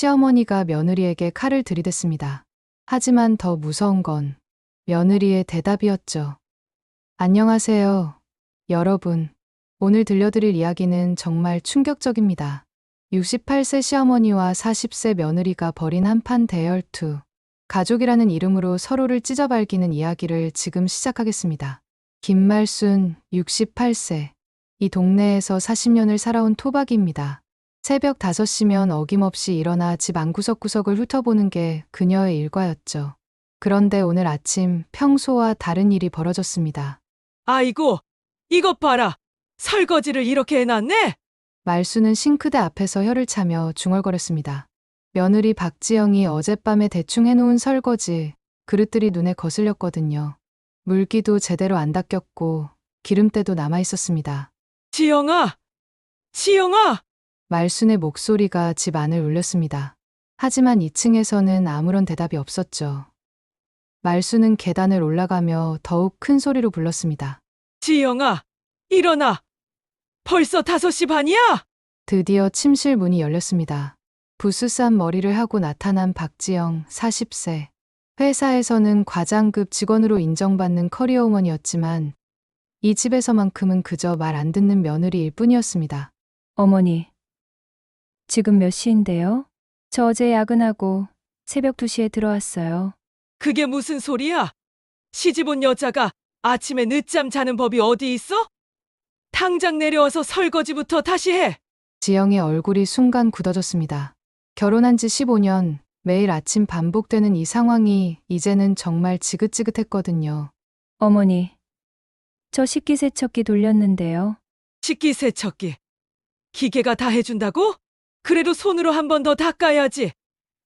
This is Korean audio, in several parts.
시어머니가 며느리에게 칼을 들이댔습니다. 하지만 더 무서운 건 며느리의 대답이었죠. 안녕하세요, 여러분. 오늘 들려드릴 이야기는 정말 충격적입니다. 68세 시어머니와 40세 며느리가 벌인 한판 대열투. 가족이라는 이름으로 서로를 찢어발기는 이야기를 지금 시작하겠습니다. 김말순, 68세. 이 동네에서 40년을 살아온 토박이입니다. 새벽 5시면 어김없이 일어나 집 안구석구석을 훑어보는 게 그녀의 일과였죠. 그런데 오늘 아침 평소와 다른 일이 벌어졌습니다. 아이고, 이것 봐라. 설거지를 이렇게 해놨네? 말수는 싱크대 앞에서 혀를 차며 중얼거렸습니다. 며느리 박지영이 어젯밤에 대충 해놓은 설거지, 그릇들이 눈에 거슬렸거든요. 물기도 제대로 안 닦였고 기름때도 남아있었습니다. 지영아! 지영아! 말순의 목소리가 집 안을 울렸습니다. 하지만 2층에서는 아무런 대답이 없었죠. 말순은 계단을 올라가며 더욱 큰 소리로 불렀습니다. 지영아! 일어나! 벌써 5시 반이야? 드디어 침실 문이 열렸습니다. 부스싼 머리를 하고 나타난 박지영, 40세. 회사에서는 과장급 직원으로 인정받는 커리어우먼이었지만 이 집에서만큼은 그저 말 안 듣는 며느리일 뿐이었습니다. 어머니, 지금 몇 시인데요? 저 어제 야근하고 새벽 2시에 들어왔어요. 그게 무슨 소리야? 시집 온 여자가 아침에 늦잠 자는 법이 어디 있어? 당장 내려와서 설거지부터 다시 해! 지영의 얼굴이 순간 굳어졌습니다. 결혼한 지 15년, 매일 아침 반복되는 이 상황이 이제는 정말 지긋지긋했거든요. 어머니, 저 식기세척기 돌렸는데요. 식기세척기. 기계가 다 해준다고? 그래도 손으로 한 번 더 닦아야지.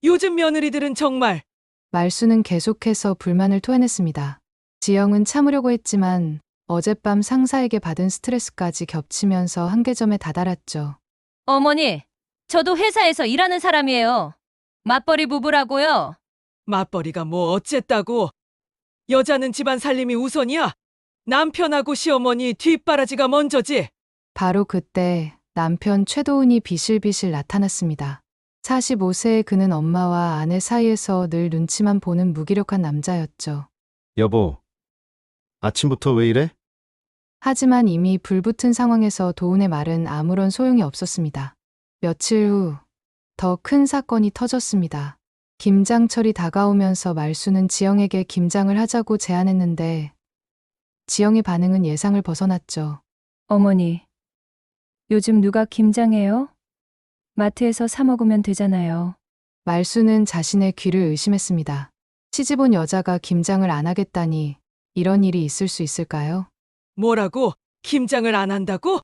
요즘 며느리들은 정말. 말수는 계속해서 불만을 토해냈습니다. 지영은 참으려고 했지만 어젯밤 상사에게 받은 스트레스까지 겹치면서 한계점에 다다랐죠. 어머니, 저도 회사에서 일하는 사람이에요. 맞벌이 부부라고요. 맞벌이가 뭐 어쨌다고. 여자는 집안 살림이 우선이야. 남편하고 시어머니 뒷바라지가 먼저지. 바로 그때 남편 최도훈이 비실비실 나타났습니다. 45세의 그는 엄마와 아내 사이에서 늘 눈치만 보는 무기력한 남자였죠. 여보, 아침부터 왜 이래? 하지만 이미 불붙은 상황에서 도훈의 말은 아무런 소용이 없었습니다. 며칠 후 더 큰 사건이 터졌습니다. 김장철이 다가오면서 말수는 지영에게 김장을 하자고 제안했는데 지영의 반응은 예상을 벗어났죠. 어머니, 요즘 누가 김장해요? 마트에서 사 먹으면 되잖아요. 말수는 자신의 귀를 의심했습니다. 시집 온 여자가 김장을 안 하겠다니 이런 일이 있을 수 있을까요? 뭐라고? 김장을 안 한다고?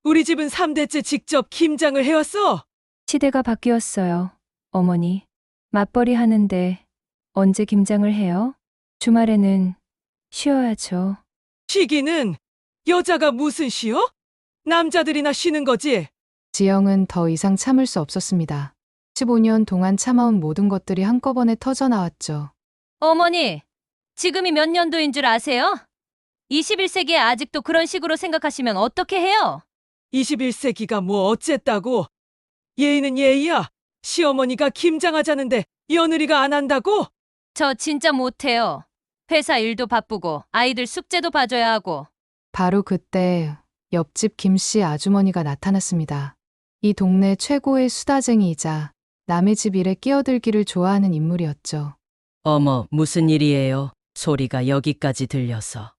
우리 집은 3대째 직접 김장을 해왔어. 시대가 바뀌었어요, 어머니. 맞벌이 하는데 언제 김장을 해요? 주말에는 쉬어야죠. 쉬기는 여자가 무슨 쉬어? 남자들이나 쉬는 거지. 지영은 더 이상 참을 수 없었습니다. 15년 동안 참아온 모든 것들이 한꺼번에 터져나왔죠. 어머니, 지금이 몇 년도인 줄 아세요? 21세기에 아직도 그런 식으로 생각하시면 어떻게 해요? 21세기가 뭐 어쨌다고. 예의는 예의야. 시어머니가 김장하자는데 며느리가 안 한다고? 저 진짜 못해요. 회사 일도 바쁘고 아이들 숙제도 봐줘야 하고. 바로 그때 옆집 김씨 아주머니가 나타났습니다. 이 동네 최고의 수다쟁이이자 남의 집 일에 끼어들기를 좋아하는 인물이었죠. 어머, 무슨 일이에요? 소리가 여기까지 들려서.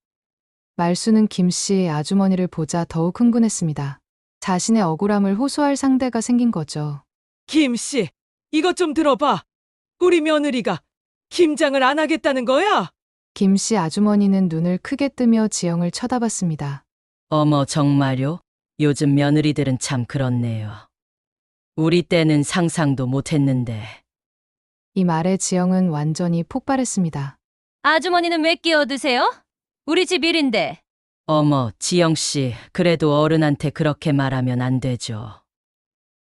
말수는 김씨 아주머니를 보자 더욱 흥분했습니다. 자신의 억울함을 호소할 상대가 생긴 거죠. 김씨, 이것 좀 들어봐. 우리 며느리가 김장을 안 하겠다는 거야? 김씨 아주머니는 눈을 크게 뜨며 지영을 쳐다봤습니다. 어머, 정말요? 요즘 며느리들은 참 그렇네요. 우리 때는 상상도 못했는데. 이 말에 지영은 완전히 폭발했습니다. 아주머니는 왜 끼어드세요? 우리 집 일인데. 어머, 지영씨, 그래도 어른한테 그렇게 말하면 안 되죠.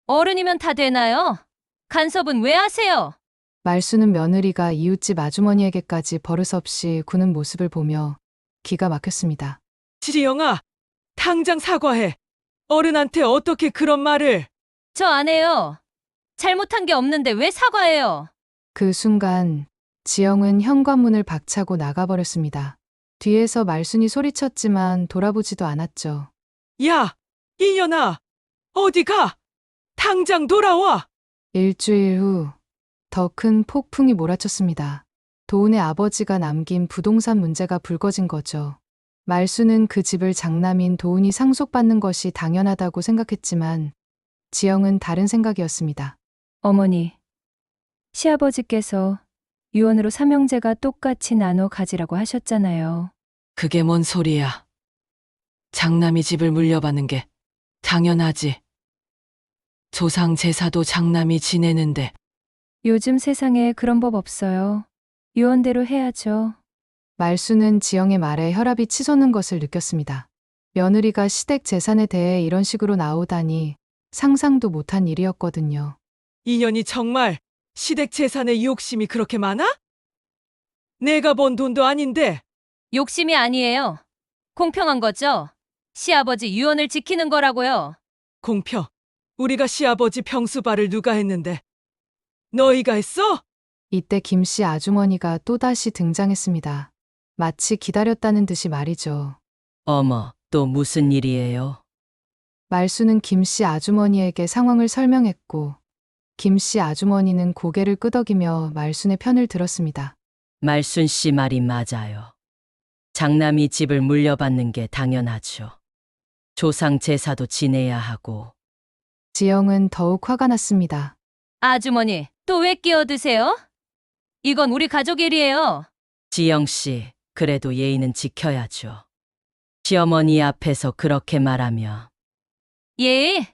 어른이면 다 되나요? 간섭은 왜 하세요? 말수는 며느리가 이웃집 아주머니에게까지 버릇없이 구는 모습을 보며 기가 막혔습니다. 지영아, 당장 사과해. 어른한테 어떻게 그런 말을. 저 안 해요. 잘못한 게 없는데 왜 사과해요? 그 순간 지영은 현관문을 박차고 나가버렸습니다. 뒤에서 말순이 소리쳤지만 돌아보지도 않았죠. 야, 이년아, 어디 가? 당장 돌아와! 일주일 후 더 큰 폭풍이 몰아쳤습니다. 도훈의 아버지가 남긴 부동산 문제가 불거진 거죠. 말수는 그 집을 장남인 도훈이 상속받는 것이 당연하다고 생각했지만 지영은 다른 생각이었습니다. 어머니, 시아버지께서 유언으로 삼형제가 똑같이 나눠 가지라고 하셨잖아요. 그게 뭔 소리야? 장남이 집을 물려받는 게 당연하지. 조상 제사도 장남이 지내는데 요즘 세상에 그런 법 없어요. 유언대로 해야죠. 말수는 지영의 말에 혈압이 치솟는 것을 느꼈습니다. 며느리가 시댁 재산에 대해 이런 식으로 나오다니 상상도 못한 일이었거든요. 이년이 정말 시댁 재산에 욕심이 그렇게 많아? 내가 번 돈도 아닌데 욕심이 아니에요. 공평한 거죠? 시아버지 유언을 지키는 거라고요. 공평. 우리가 시아버지 평수발을 누가 했는데 너희가 했어? 이때 김씨 아주머니가 또다시 등장했습니다. 마치 기다렸다는 듯이 말이죠. 어머, 또 무슨 일이에요? 말수는 김씨 아주머니에게 상황을 설명했고 김씨 아주머니는 고개를 끄덕이며 말순의 편을 들었습니다. 말순 씨 말이 맞아요. 장남이 집을 물려받는 게 당연하죠. 조상 제사도 지내야 하고. 지영은 더욱 화가 났습니다. 아주머니, 또 왜 끼어드세요? 이건 우리 가족 일이에요. 지영 씨, 그래도 예의는 지켜야죠. 시어머니 앞에서 그렇게 말하며. 예의?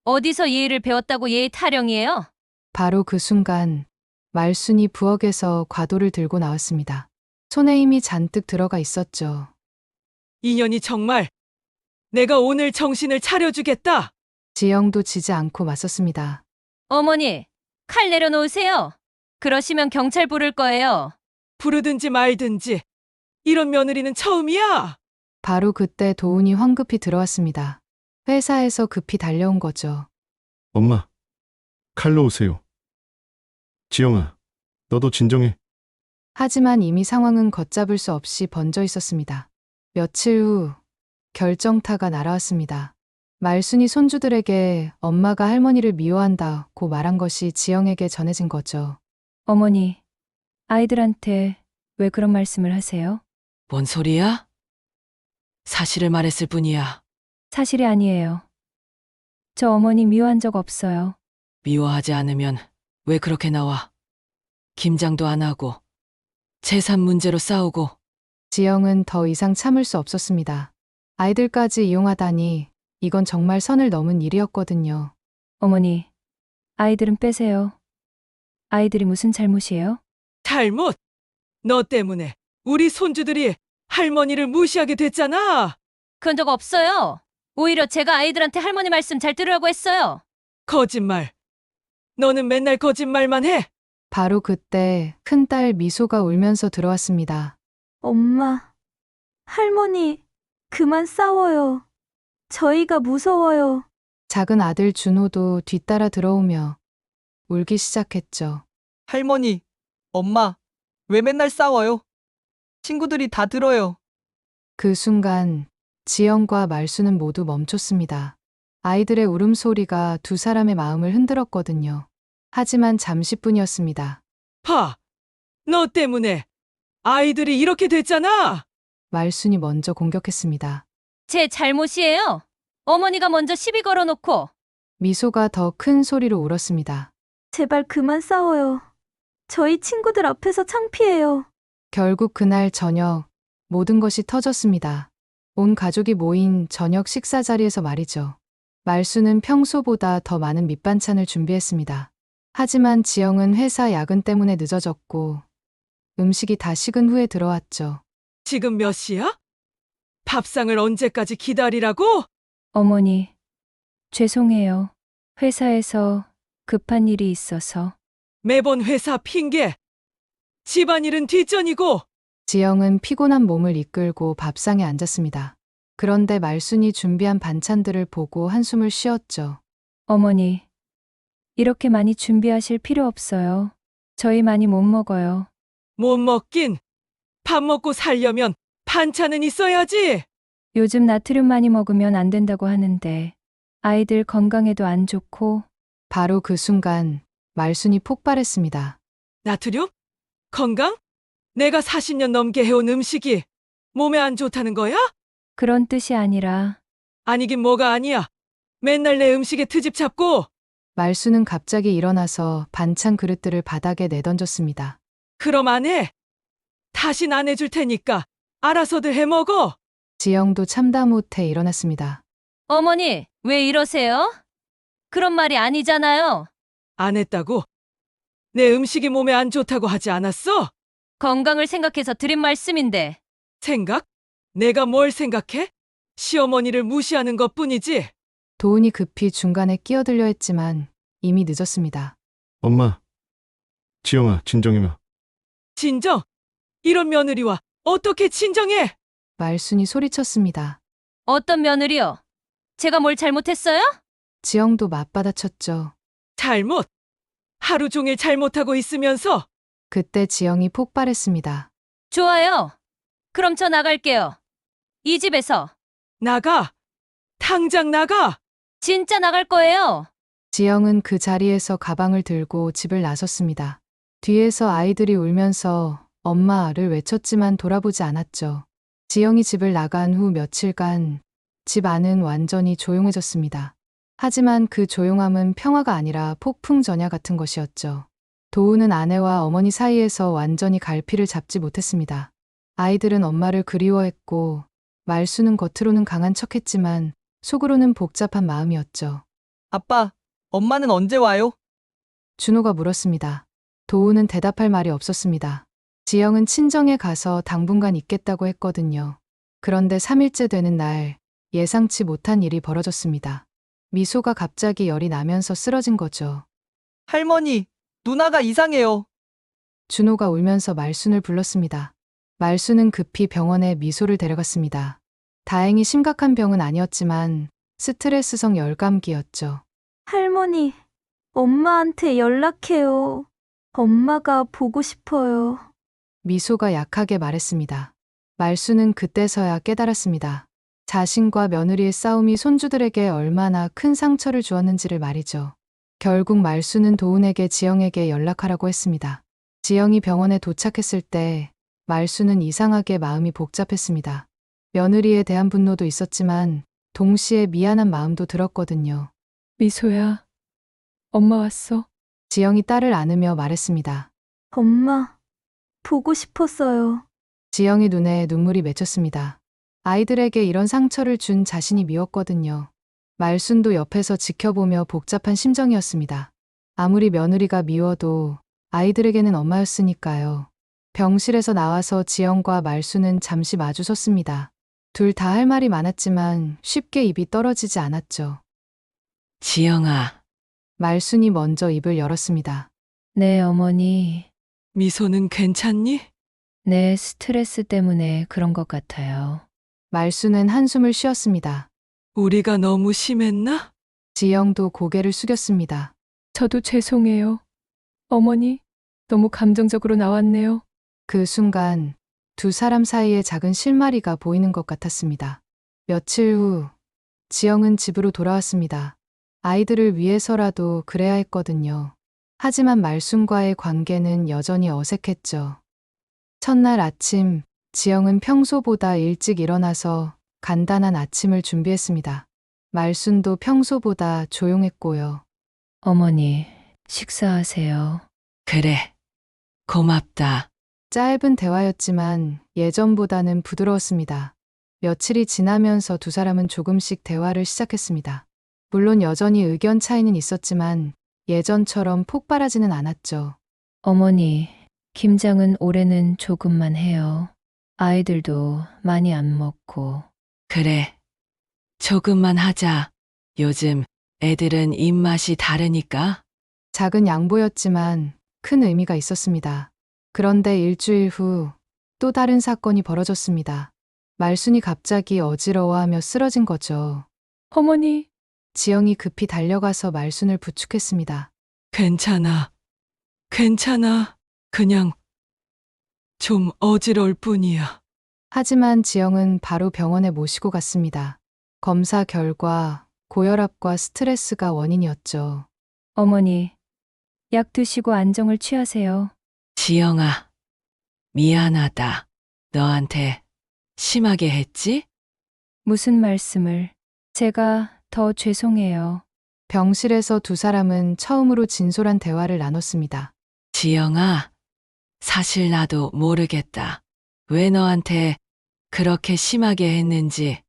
어디서 예의를 배웠다고 예의 타령이에요? 바로 그 순간 말순이 부엌에서 과도를 들고 나왔습니다. 손에 힘이 잔뜩 들어가 있었죠. 이년이 정말 내가 오늘 정신을 차려주겠다. 지영도 지지 않고 맞섰습니다. 어머니, 칼 내려놓으세요. 그러시면 경찰 부를 거예요. 부르든지 말든지 이런 며느리는 처음이야. 바로 그때 도훈이 황급히 들어왔습니다. 회사에서 급히 달려온 거죠. 엄마, 칼로 오세요. 지영아, 너도 진정해. 하지만 이미 상황은 걷잡을 수 없이 번져 있었습니다. 며칠 후 결정타가 날아왔습니다. 말순이 손주들에게 엄마가 할머니를 미워한다고 말한 것이 지영에게 전해진 거죠. 어머니, 아이들한테 왜 그런 말씀을 하세요? 뭔 소리야? 사실을 말했을 뿐이야. 사실이 아니에요. 저 어머니 미워한 적 없어요. 미워하지 않으면 왜 그렇게 나와? 김장도 안 하고 재산 문제로 싸우고. 지영은 더 이상 참을 수 없었습니다. 아이들까지 이용하다니 이건 정말 선을 넘은 일이었거든요. 어머니, 아이들은 빼세요. 아이들이 무슨 잘못이에요? 잘못! 너 때문에 우리 손주들이 할머니를 무시하게 됐잖아. 그런 적 없어요. 오히려 제가 아이들한테 할머니 말씀 잘 들으라고 했어요. 거짓말. 너는 맨날 거짓말만 해. 바로 그때 큰딸 미소가 울면서 들어왔습니다. 엄마, 할머니, 그만 싸워요. 저희가 무서워요. 작은 아들 준호도 뒤따라 들어오며 울기 시작했죠. 할머니, 엄마, 왜 맨날 싸워요? 친구들이 다 들어요. 그 순간 지영과 말수는 모두 멈췄습니다. 아이들의 울음소리가 두 사람의 마음을 흔들었거든요. 하지만 잠시뿐이었습니다. 봐. 너 때문에 아이들이 이렇게 됐잖아. 말순이 먼저 공격했습니다. 제 잘못이에요. 어머니가 먼저 시비 걸어놓고. 미소가 더 큰 소리로 울었습니다. 제발 그만 싸워요. 저희 친구들 앞에서 창피해요. 결국 그날 저녁 모든 것이 터졌습니다. 온 가족이 모인 저녁 식사 자리에서 말이죠. 말수는 평소보다 더 많은 밑반찬을 준비했습니다. 하지만 지영은 회사 야근 때문에 늦어졌고 음식이 다 식은 후에 들어왔죠. 지금 몇 시야? 밥상을 언제까지 기다리라고? 어머니, 죄송해요. 회사에서 급한 일이 있어서. 매번 회사 핑계. 집안일은 뒷전이고. 지영은 피곤한 몸을 이끌고 밥상에 앉았습니다. 그런데 말순이 준비한 반찬들을 보고 한숨을 쉬었죠. 어머니, 이렇게 많이 준비하실 필요 없어요. 저희 많이 못 먹어요. 못 먹긴. 밥 먹고 살려면 반찬은 있어야지. 요즘 나트륨 많이 먹으면 안 된다고 하는데 아이들 건강에도 안 좋고 바로 그 순간 말순이 폭발했습니다. 나트륨? 건강? 내가 40년 넘게 해온 음식이 몸에 안 좋다는 거야? 그런 뜻이 아니라 아니긴 뭐가 아니야. 맨날 내 음식에 트집 잡고. 말순은 갑자기 일어나서 반찬 그릇들을 바닥에 내던졌습니다. 그럼 안 해. 다신 안 해줄 테니까 알아서들 해 먹어. 지영도 참다 못해 일어났습니다. 어머니, 왜 이러세요? 그런 말이 아니잖아요. 안 했다고? 내 음식이 몸에 안 좋다고 하지 않았어? 건강을 생각해서 드린 말씀인데. 생각? 내가 뭘 생각해? 시어머니를 무시하는 것뿐이지. 도훈이 급히 중간에 끼어들려 했지만 이미 늦었습니다. 엄마. 지영아, 진정해봐. 진정? 이런 며느리와 어떻게 진정해? 말순이 소리쳤습니다. 어떤 며느리요? 제가 뭘 잘못했어요? 지영도 맞받아쳤죠. 잘못? 하루 종일 잘못하고 있으면서 그때 지영이 폭발했습니다. 좋아요. 그럼 저 나갈게요. 이 집에서. 나가. 당장 나가. 진짜 나갈 거예요. 지영은 그 자리에서 가방을 들고 집을 나섰습니다. 뒤에서 아이들이 울면서 엄마를 외쳤지만 돌아보지 않았죠. 지영이 집을 나간 후 며칠간 집 안은 완전히 조용해졌습니다. 하지만 그 조용함은 평화가 아니라 폭풍전야 같은 것이었죠. 도우는 아내와 어머니 사이에서 완전히 갈피를 잡지 못했습니다. 아이들은 엄마를 그리워했고 말수는 겉으로는 강한 척했지만 속으로는 복잡한 마음이었죠. 아빠, 엄마는 언제 와요? 준호가 물었습니다. 도우는 대답할 말이 없었습니다. 지영은 친정에 가서 당분간 있겠다고 했거든요. 그런데 3일째 되는 날 예상치 못한 일이 벌어졌습니다. 미소가 갑자기 열이 나면서 쓰러진 거죠. 할머니, 누나가 이상해요. 준호가 울면서 말순을 불렀습니다. 말순은 급히 병원에 미소를 데려갔습니다. 다행히 심각한 병은 아니었지만 스트레스성 열감기였죠. 할머니, 엄마한테 연락해요. 엄마가 보고 싶어요. 미소가 약하게 말했습니다. 말순은 그때서야 깨달았습니다. 자신과 며느리의 싸움이 손주들에게 얼마나 큰 상처를 주었는지를 말이죠. 결국 말순은 도훈에게 지영에게 연락하라고 했습니다. 지영이 병원에 도착했을 때 말순은 이상하게 마음이 복잡했습니다. 며느리에 대한 분노도 있었지만 동시에 미안한 마음도 들었거든요. 미소야, 엄마 왔어. 지영이 딸을 안으며 말했습니다. 엄마, 보고 싶었어요. 지영이 눈에 눈물이 맺혔습니다. 아이들에게 이런 상처를 준 자신이 미웠거든요. 말순도 옆에서 지켜보며 복잡한 심정이었습니다. 아무리 며느리가 미워도 아이들에게는 엄마였으니까요. 병실에서 나와서 지영과 말순은 잠시 마주섰습니다. 둘 다 할 말이 많았지만 쉽게 입이 떨어지지 않았죠. 지영아, 말순이 먼저 입을 열었습니다. 네, 어머니. 미소는 괜찮니? 네, 스트레스 때문에 그런 것 같아요. 말순은 한숨을 쉬었습니다. 우리가 너무 심했나? 지영도 고개를 숙였습니다. 저도 죄송해요. 어머니, 너무 감정적으로 나왔네요. 그 순간 두 사람 사이에 작은 실마리가 보이는 것 같았습니다. 며칠 후 지영은 집으로 돌아왔습니다. 아이들을 위해서라도 그래야 했거든요. 하지만 말순과의 관계는 여전히 어색했죠. 첫날 아침, 지영은 평소보다 일찍 일어나서 간단한 아침을 준비했습니다. 말순도 평소보다 조용했고요. 어머니, 식사하세요. 그래. 고맙다. 짧은 대화였지만 예전보다는 부드러웠습니다. 며칠이 지나면서 두 사람은 조금씩 대화를 시작했습니다. 물론 여전히 의견 차이는 있었지만 예전처럼 폭발하지는 않았죠. 어머니, 김장은 올해는 조금만 해요. 아이들도 많이 안 먹고. 그래. 조금만 하자. 요즘 애들은 입맛이 다르니까. 작은 양보였지만 큰 의미가 있었습니다. 그런데 일주일 후 또 다른 사건이 벌어졌습니다. 말순이 갑자기 어지러워하며 쓰러진 거죠. 어머니, 지영이 급히 달려가서 말순을 부축했습니다. 괜찮아. 괜찮아. 그냥 좀 어지러울 뿐이야. 하지만 지영은 바로 병원에 모시고 갔습니다. 검사 결과 고혈압과 스트레스가 원인이었죠. 어머니, 약 드시고 안정을 취하세요. 지영아, 미안하다. 너한테 심하게 했지? 무슨 말씀을? 제가 더 죄송해요. 병실에서 두 사람은 처음으로 진솔한 대화를 나눴습니다. 지영아, 사실 나도 모르겠다. 왜 너한테 그렇게 심하게 했는지.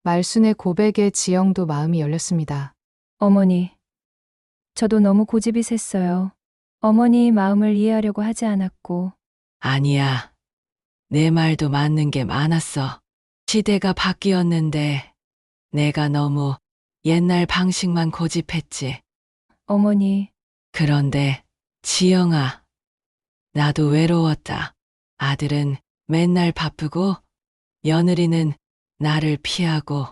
말순의 고백에 지영도 마음이 열렸습니다. 어머니, 저도 너무 고집이 셌어요. 어머니 마음을 이해하려고 하지 않았고, 아니야. 내 말도 맞는 게 많았어. 시대가 바뀌었는데 내가 너무 옛날 방식만 고집했지. 어머니, 그런데 지영아, 나도 외로웠다. 아들은 맨날 바쁘고 며느리는 나를 피하고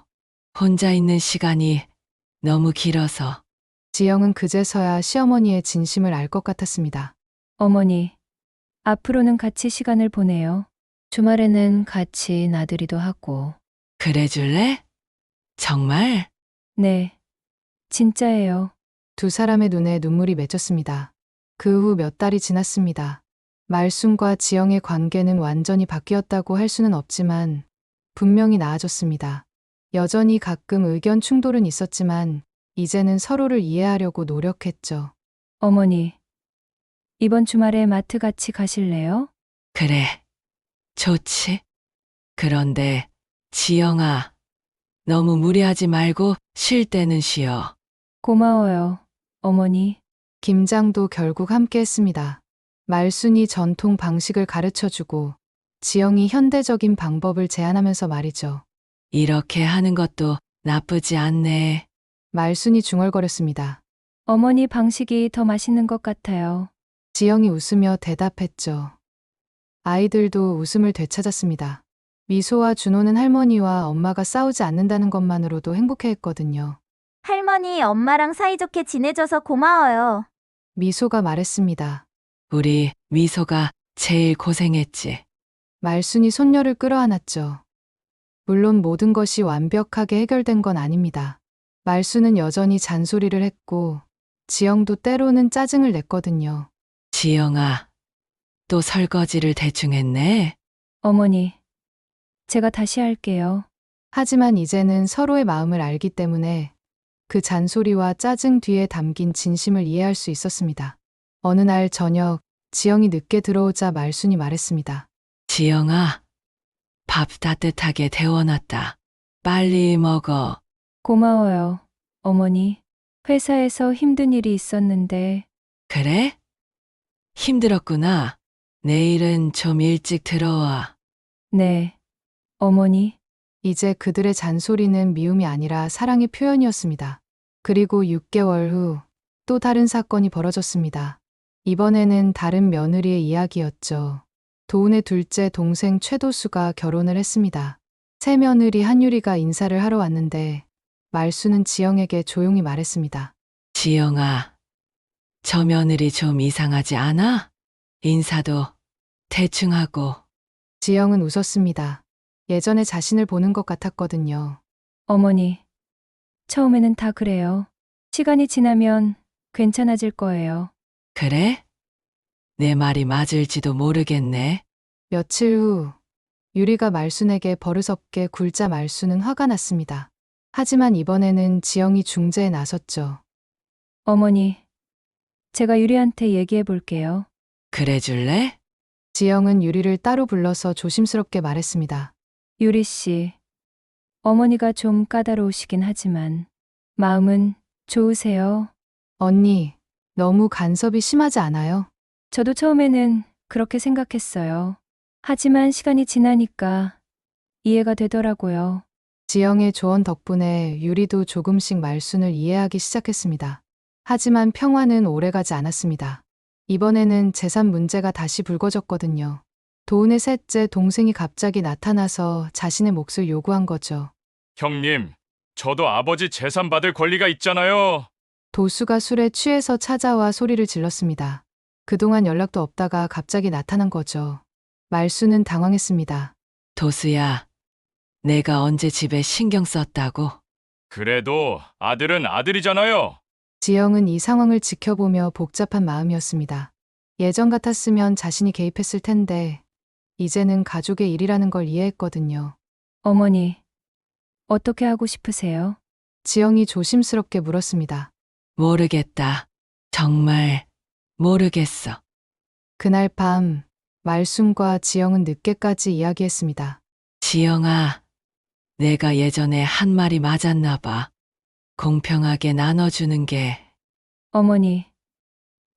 혼자 있는 시간이 너무 길어서. 지영은 그제서야 시어머니의 진심을 알 것 같았습니다. 어머니, 앞으로는 같이 시간을 보내요. 주말에는 같이 나들이도 하고. 그래 줄래? 정말? 네, 진짜예요. 두 사람의 눈에 눈물이 맺혔습니다. 그 후 몇 달이 지났습니다. 말순과 지영의 관계는 완전히 바뀌었다고 할 수는 없지만 분명히 나아졌습니다. 여전히 가끔 의견 충돌은 있었지만 이제는 서로를 이해하려고 노력했죠. 어머니, 이번 주말에 마트 같이 가실래요? 그래. 좋지. 그런데 지영아, 너무 무리하지 말고 쉴 때는 쉬어. 고마워요, 어머니. 김장도 결국 함께 했습니다. 말순이 전통 방식을 가르쳐주고 지영이 현대적인 방법을 제안하면서 말이죠. 이렇게 하는 것도 나쁘지 않네. 말순이 중얼거렸습니다. 어머니 방식이 더 맛있는 것 같아요. 지영이 웃으며 대답했죠. 아이들도 웃음을 되찾았습니다. 미소와 준호는 할머니와 엄마가 싸우지 않는다는 것만으로도 행복해했거든요. 할머니, 엄마랑 사이좋게 지내줘서 고마워요. 미소가 말했습니다. 우리 미소가 제일 고생했지. 말순이 손녀를 끌어안았죠. 물론 모든 것이 완벽하게 해결된 건 아닙니다. 말순은 여전히 잔소리를 했고 지영도 때로는 짜증을 냈거든요. 지영아, 또 설거지를 대충 했네. 어머니, 제가 다시 할게요. 하지만 이제는 서로의 마음을 알기 때문에 그 잔소리와 짜증 뒤에 담긴 진심을 이해할 수 있었습니다. 어느 날 저녁, 지영이 늦게 들어오자 말순이 말했습니다. 지영아, 밥 따뜻하게 데워놨다. 빨리 먹어. 고마워요, 어머니. 회사에서 힘든 일이 있었는데, 그래? 힘들었구나. 내일은 좀 일찍 들어와. 네, 어머니. 이제 그들의 잔소리는 미움이 아니라 사랑의 표현이었습니다. 그리고 6개월 후 또 다른 사건이 벌어졌습니다. 이번에는 다른 며느리의 이야기였죠. 도훈의 둘째 동생 최도수가 결혼을 했습니다. 새 며느리 한유리가 인사를 하러 왔는데 말수는 지영에게 조용히 말했습니다. 지영아, 저 며느리 좀 이상하지 않아? 인사도 대충 하고. 지영은 웃었습니다. 예전에 자신을 보는 것 같았거든요. 어머니, 처음에는 다 그래요. 시간이 지나면 괜찮아질 거예요. 그래? 내 말이 맞을지도 모르겠네. 며칠 후 유리가 말순에게 버릇없게 굴자 말순은 화가 났습니다. 하지만 이번에는 지영이 중재에 나섰죠. 어머니, 제가 유리한테 얘기해 볼게요. 그래 줄래? 지영은 유리를 따로 불러서 조심스럽게 말했습니다. 유리 씨, 어머니가 좀 까다로우시긴 하지만 마음은 좋으세요. 언니, 너무 간섭이 심하지 않아요? 저도 처음에는 그렇게 생각했어요. 하지만 시간이 지나니까 이해가 되더라고요. 지영의 조언 덕분에 유리도 조금씩 말순을 이해하기 시작했습니다. 하지만 평화는 오래가지 않았습니다. 이번에는 재산 문제가 다시 불거졌거든요. 도훈의 셋째 동생이 갑자기 나타나서 자신의 몫을 요구한 거죠. 형님, 저도 아버지 재산 받을 권리가 있잖아요. 도수가 술에 취해서 찾아와 소리를 질렀습니다. 그동안 연락도 없다가 갑자기 나타난 거죠. 말수는 당황했습니다. 도수야, 내가 언제 집에 신경 썼다고? 그래도 아들은 아들이잖아요. 지영은 이 상황을 지켜보며 복잡한 마음이었습니다. 예전 같았으면 자신이 개입했을 텐데, 이제는 가족의 일이라는 걸 이해했거든요. 어머니, 어떻게 하고 싶으세요? 지영이 조심스럽게 물었습니다. 모르겠다. 정말 모르겠어. 그날 밤, 말순과 지영은 늦게까지 이야기했습니다. 지영아, 내가 예전에 한 말이 맞았나 봐. 공평하게 나눠주는 게. 어머니,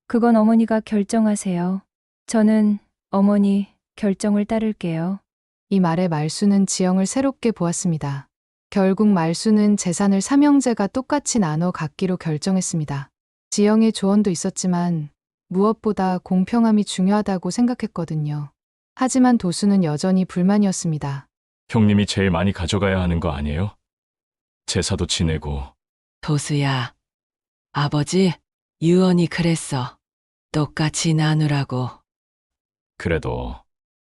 그건 어머니가 결정하세요. 저는 어머니 결정을 따를게요. 이 말에 말수는 지영을 새롭게 보았습니다. 결국 말수는 재산을 삼형제가 똑같이 나눠 갖기로 결정했습니다. 지영의 조언도 있었지만 무엇보다 공평함이 중요하다고 생각했거든요. 하지만 도수는 여전히 불만이었습니다. 형님이 제일 많이 가져가야 하는 거 아니에요? 제사도 지내고. 도수야, 아버지, 유언이 그랬어. 똑같이 나누라고. 그래도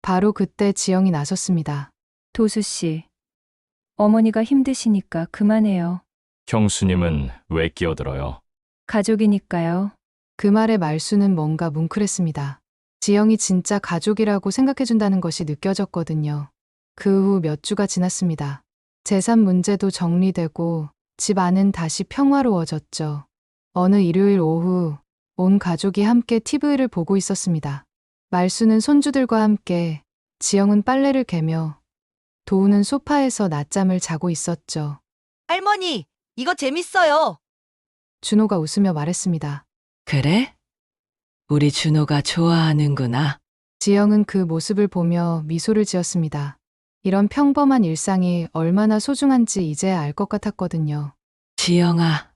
바로 그때 지영이 나섰습니다. 도수 씨, 어머니가 힘드시니까 그만해요. 형수님은 왜 끼어들어요? 가족이니까요. 그 말에 말수는 뭔가 뭉클했습니다. 지영이 진짜 가족이라고 생각해준다는 것이 느껴졌거든요. 그 후 몇 주가 지났습니다. 재산 문제도 정리되고 집 안은 다시 평화로워졌죠. 어느 일요일 오후 온 가족이 함께 TV를 보고 있었습니다. 말수는 손주들과 함께, 지영은 빨래를 개며, 도우는 소파에서 낮잠을 자고 있었죠. 할머니, 이거 재밌어요. 준호가 웃으며 말했습니다. 그래? 우리 준호가 좋아하는구나. 지영은 그 모습을 보며 미소를 지었습니다. 이런 평범한 일상이 얼마나 소중한지 이제야 알 것 같았거든요. 지영아,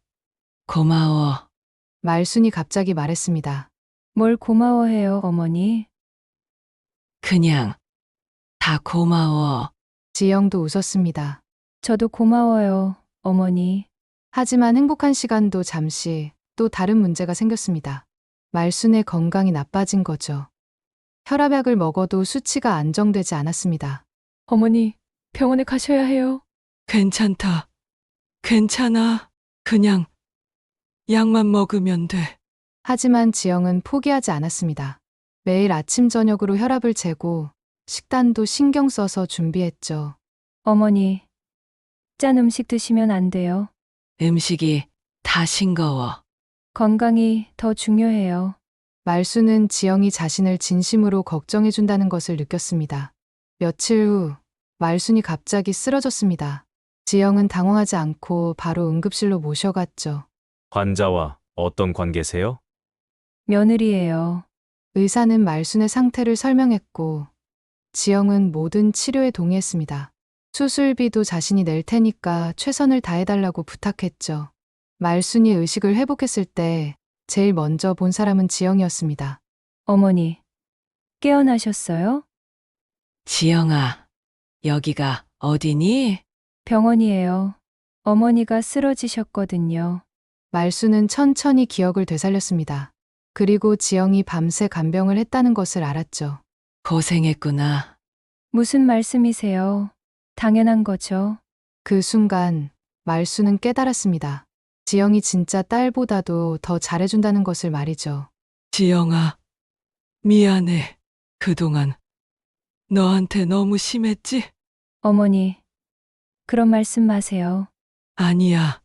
고마워. 말순이 갑자기 말했습니다. 뭘 고마워해요, 어머니? 그냥 다 고마워. 지영도 웃었습니다. 저도 고마워요, 어머니. 하지만 행복한 시간도 잠시 또 다른 문제가 생겼습니다. 말순의 건강이 나빠진 거죠. 혈압약을 먹어도 수치가 안정되지 않았습니다. 어머니, 병원에 가셔야 해요. 괜찮다. 괜찮아. 그냥 약만 먹으면 돼. 하지만 지영은 포기하지 않았습니다. 매일 아침 저녁으로 혈압을 재고 식단도 신경 써서 준비했죠. 어머니, 짠 음식 드시면 안 돼요. 음식이 다 싱거워. 건강이 더 중요해요. 말수는 지영이 자신을 진심으로 걱정해준다는 것을 느꼈습니다. 며칠 후 말순이 갑자기 쓰러졌습니다. 지영은 당황하지 않고 바로 응급실로 모셔갔죠. 환자와 어떤 관계세요? 며느리예요. 의사는 말순의 상태를 설명했고 지영은 모든 치료에 동의했습니다. 수술비도 자신이 낼 테니까 최선을 다해달라고 부탁했죠. 말순이 의식을 회복했을 때 제일 먼저 본 사람은 지영이었습니다. 어머니, 깨어나셨어요? 지영아, 여기가 어디니? 병원이에요. 어머니가 쓰러지셨거든요. 말순은 천천히 기억을 되살렸습니다. 그리고 지영이 밤새 간병을 했다는 것을 알았죠. 고생했구나. 무슨 말씀이세요? 당연한 거죠. 그 순간 말순은 깨달았습니다. 지영이 진짜 딸보다도 더 잘해준다는 것을 말이죠. 지영아, 미안해. 그동안 너한테 너무 심했지? 어머니, 그런 말씀 마세요. 아니야.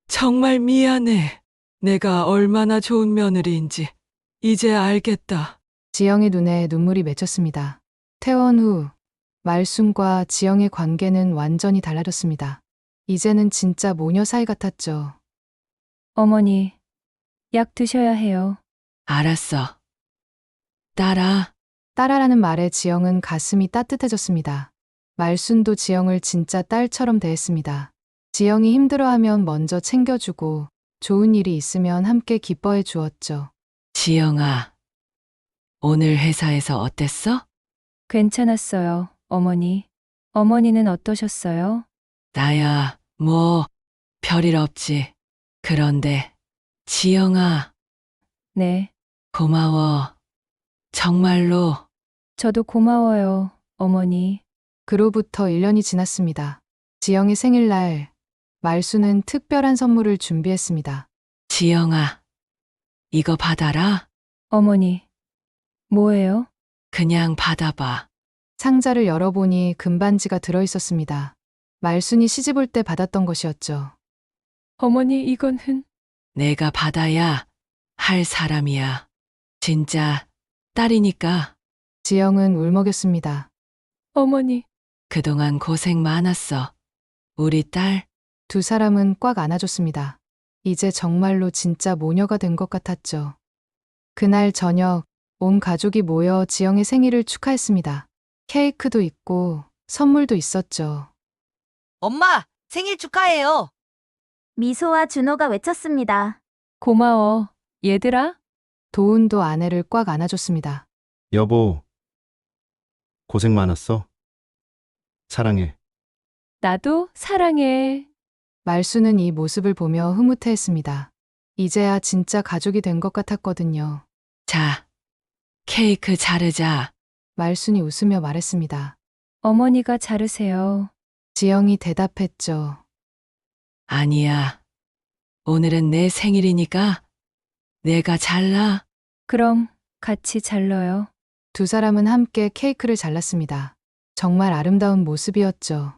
정말 미안해. 내가 얼마나 좋은 며느리인지 이제 알겠다. 지영의 눈에 눈물이 맺혔습니다. 퇴원 후 말순과 지영의 관계는 완전히 달라졌습니다. 이제는 진짜 모녀 사이 같았죠. 어머니, 약 드셔야 해요. 알았어. 딸아, 딸아라는 말에 지영은 가슴이 따뜻해졌습니다. 말순도 지영을 진짜 딸처럼 대했습니다. 지영이 힘들어하면 먼저 챙겨주고 좋은 일이 있으면 함께 기뻐해 주었죠. 지영아, 오늘 회사에서 어땠어? 괜찮았어요, 어머니. 어머니는 어떠셨어요? 나야, 뭐, 별일 없지. 그런데 지영아, 네, 고마워. 정말로. 저도 고마워요, 어머니. 그로부터 1년이 지났습니다. 지영의 생일날, 말수는 특별한 선물을 준비했습니다. 지영아, 이거 받아라. 어머니, 뭐예요? 그냥 받아봐. 상자를 열어보니 금반지가 들어있었습니다. 말순이 시집 올 때 받았던 것이었죠. 어머니, 이거는 내가 받아야 할 사람이야. 진짜 딸이니까. 지영은 울먹였습니다. 어머니. 그동안 고생 많았어. 우리 딸. 두 사람은 꽉 안아줬습니다. 이제 정말로 진짜 모녀가 된 것 같았죠. 그날 저녁 온 가족이 모여 지영의 생일을 축하했습니다. 케이크도 있고 선물도 있었죠. 엄마, 생일 축하해요. 미소와 준호가 외쳤습니다. 고마워, 얘들아. 도훈도 아내를 꽉 안아줬습니다. 여보, 고생 많았어. 사랑해. 나도 사랑해. 말수는 이 모습을 보며 흐뭇해했습니다. 이제야 진짜 가족이 된 것 같았거든요. 자, 케이크 자르자. 말순이 웃으며 말했습니다. 어머니가 자르세요. 지영이 대답했죠. 아니야. 오늘은 내 생일이니까 내가 잘라. 그럼 같이 잘라요. 두 사람은 함께 케이크를 잘랐습니다. 정말 아름다운 모습이었죠.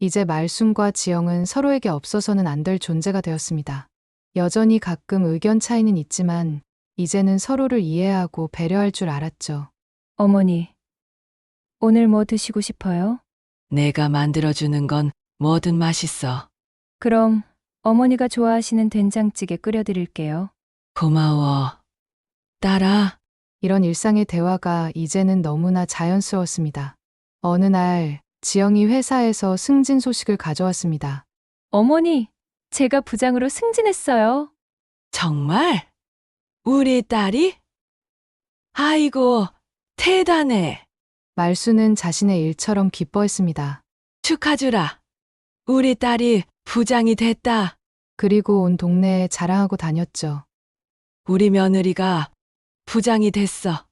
이제 말순과 지영은 서로에게 없어서는 안 될 존재가 되었습니다. 여전히 가끔 의견 차이는 있지만 이제는 서로를 이해하고 배려할 줄 알았죠. 어머니, 오늘 뭐 드시고 싶어요? 내가 만들어주는 건 뭐든 맛있어. 그럼 어머니가 좋아하시는 된장찌개 끓여드릴게요. 고마워. 딸아. 이런 일상의 대화가 이제는 너무나 자연스러웠습니다. 어느 날 지영이 회사에서 승진 소식을 가져왔습니다. 어머니, 제가 부장으로 승진했어요. 정말? 우리 딸이? 아이고, 대단해. 말수는 자신의 일처럼 기뻐했습니다. 축하주라. 우리 딸이 부장이 됐다. 그리고 온 동네에 자랑하고 다녔죠. 우리 며느리가 부장이 됐어.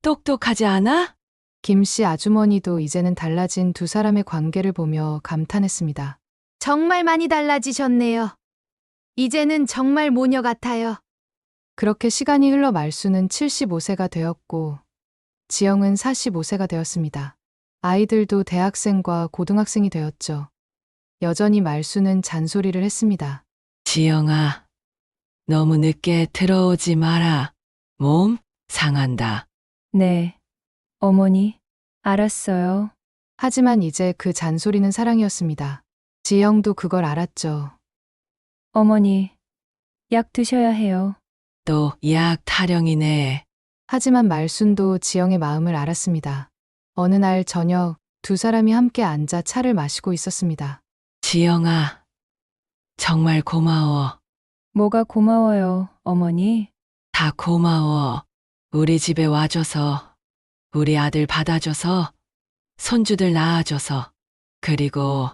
똑똑하지 않아? 김씨 아주머니도 이제는 달라진 두 사람의 관계를 보며 감탄했습니다. 정말 많이 달라지셨네요. 이제는 정말 모녀 같아요. 그렇게 시간이 흘러 말수는 75세가 되었고 지영은 45세가 되었습니다. 아이들도 대학생과 고등학생이 되었죠. 여전히 말수는 잔소리를 했습니다. 지영아, 너무 늦게 들어오지 마라. 몸 상한다. 네, 어머니, 알았어요. 하지만 이제 그 잔소리는 사랑이었습니다. 지영도 그걸 알았죠. 어머니, 약 드셔야 해요. 또 약 타령이네. 하지만 말순도 지영의 마음을 알았습니다. 어느 날 저녁 두 사람이 함께 앉아 차를 마시고 있었습니다. 지영아, 정말 고마워. 뭐가 고마워요, 어머니? 다 고마워. 우리 집에 와줘서, 우리 아들 받아줘서, 손주들 낳아줘서, 그리고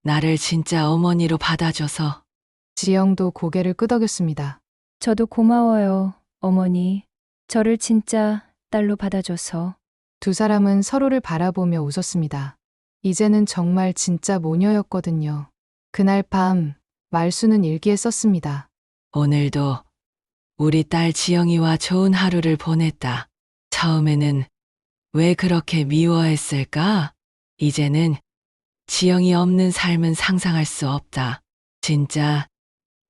나를 진짜 어머니로 받아줘서. 지영도 고개를 끄덕였습니다. 저도 고마워요, 어머니. 저를 진짜 딸로 받아줘서. 두 사람은 서로를 바라보며 웃었습니다. 이제는 정말 진짜 모녀였거든요. 그날 밤 말수는 일기에 썼습니다. 오늘도 우리 딸 지영이와 좋은 하루를 보냈다. 처음에는 왜 그렇게 미워했을까? 이제는 지영이 없는 삶은 상상할 수 없다. 진짜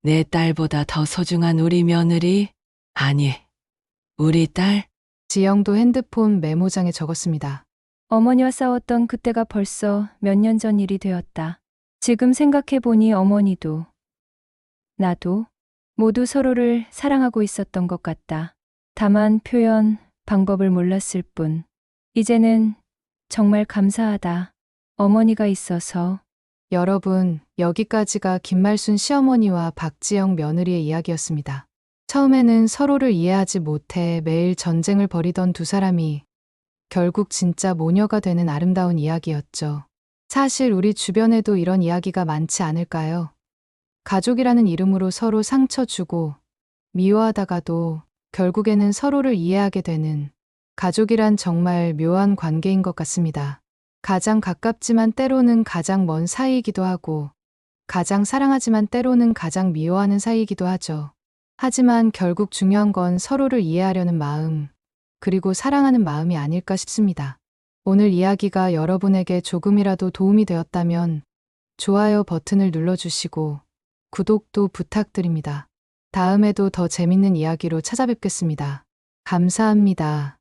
내 딸보다 더 소중한 우리 며느리? 아니, 우리 딸? 지영도 핸드폰 메모장에 적었습니다. 어머니와 싸웠던 그때가 벌써 몇 년 전 일이 되었다. 지금 생각해보니 어머니도, 나도 모두 서로를 사랑하고 있었던 것 같다. 다만 표현, 방법을 몰랐을 뿐. 이제는 정말 감사하다. 어머니가 있어서. 여러분, 여기까지가 김말순 시어머니와 박지영 며느리의 이야기였습니다. 처음에는 서로를 이해하지 못해 매일 전쟁을 벌이던 두 사람이 결국 진짜 모녀가 되는 아름다운 이야기였죠. 사실 우리 주변에도 이런 이야기가 많지 않을까요? 가족이라는 이름으로 서로 상처 주고 미워하다가도 결국에는 서로를 이해하게 되는 가족이란 정말 묘한 관계인 것 같습니다. 가장 가깝지만 때로는 가장 먼 사이이기도 하고 가장 사랑하지만 때로는 가장 미워하는 사이이기도 하죠. 하지만 결국 중요한 건 서로를 이해하려는 마음, 그리고 사랑하는 마음이 아닐까 싶습니다. 오늘 이야기가 여러분에게 조금이라도 도움이 되었다면 좋아요 버튼을 눌러주시고 구독도 부탁드립니다. 다음에도 더 재밌는 이야기로 찾아뵙겠습니다. 감사합니다.